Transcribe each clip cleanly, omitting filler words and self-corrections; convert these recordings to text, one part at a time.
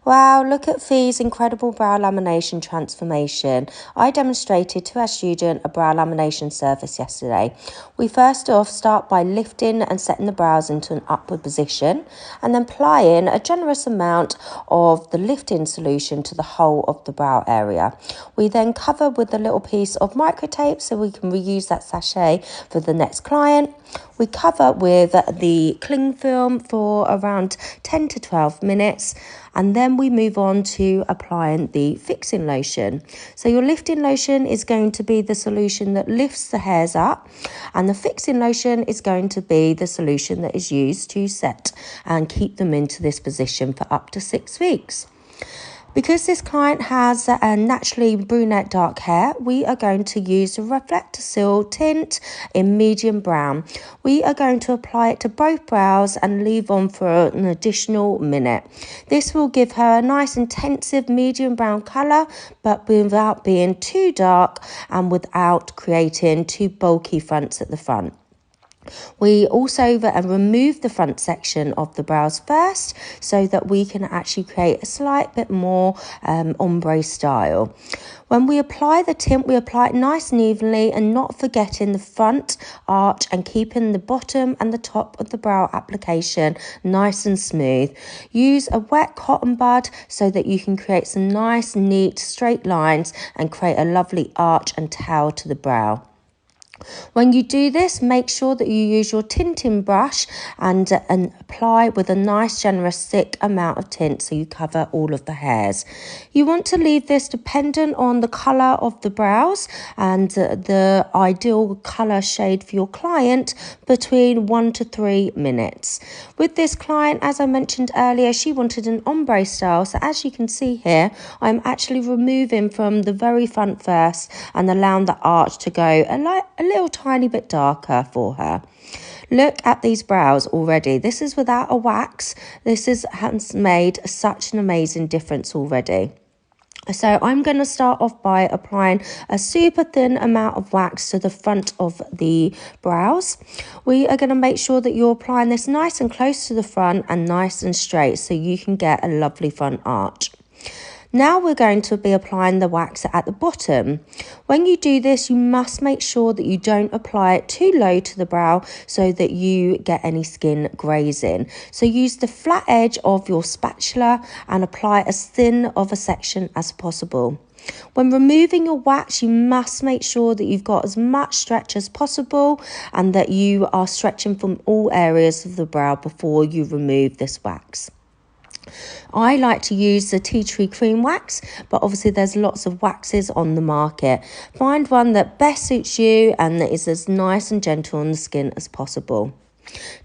Wow, look at Fee's incredible brow lamination transformation. I demonstrated to our student a brow lamination service yesterday. We first off start by lifting and setting the brows into an upward position and then applying a generous amount of the lifting solution to the whole of the brow area. We then cover with a little piece of micro tape so we can reuse that sachet for the next client. We cover with the cling film for around 10 to 12 minutes and then we move on to applying the fixing lotion. So your lifting lotion is going to be the solution that lifts the hairs up, and the fixing lotion is going to be the solution that is used to set and keep them into this position for up to 6 weeks. Because this client has a naturally brunette dark hair, we are going to use the Reflector-Seal tint in medium brown. We are going to apply it to both brows and leave on for an additional minute. This will give her a nice intensive medium brown colour, but without being too dark and without creating too bulky fronts at the front. We also remove the front section of the brows first so that we can actually create a slight bit more ombre style. When we apply the tint, we apply it nice and evenly and not forgetting the front arch and keeping the bottom and the top of the brow application nice and smooth. Use a wet cotton bud so that you can create some nice, neat, straight lines and create a lovely arch and tail to the brow. When you do this, make sure that you use your tinting brush and apply with a nice generous thick amount of tint so you cover all of the hairs. You want to leave this dependent on the colour of the brows and the ideal colour shade for your client between 1 to 3 minutes. With this client, as I mentioned earlier, she wanted an ombre style, so as you can see here, I'm actually removing from the very front first and allowing the arch to go a little tiny bit darker for her. Look at these brows already. This is without a wax. This has made such an amazing difference already. So I'm going to start off by applying a super thin amount of wax to the front of the brows. We are going to make sure that you're applying this nice and close to the front and nice and straight so you can get a lovely front arch. Now we're going to be applying the wax at the bottom. When you do this, you must make sure that you don't apply it too low to the brow so that you get any skin grazing. So use the flat edge of your spatula and apply as thin of a section as possible. When removing your wax, you must make sure that you've got as much stretch as possible and that you are stretching from all areas of the brow before you remove this wax. I like to use the tea tree cream wax, but obviously there's lots of waxes on the market. Find one that best suits you and that is as nice and gentle on the skin as possible.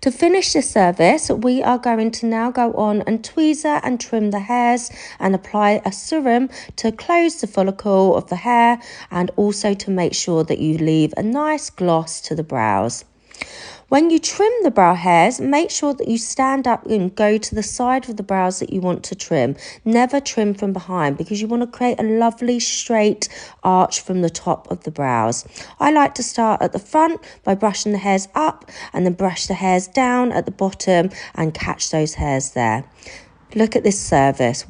To finish this service, we are going to now go on and tweezer and trim the hairs and apply a serum to close the follicle of the hair and also to make sure that you leave a nice gloss to the brows. When you trim the brow hairs, make sure that you stand up and go to the side of the brows that you want to trim. Never trim from behind because you want to create a lovely straight arch from the top of the brows. I like to start at the front by brushing the hairs up and then brush the hairs down at the bottom and catch those hairs there. Look at this service.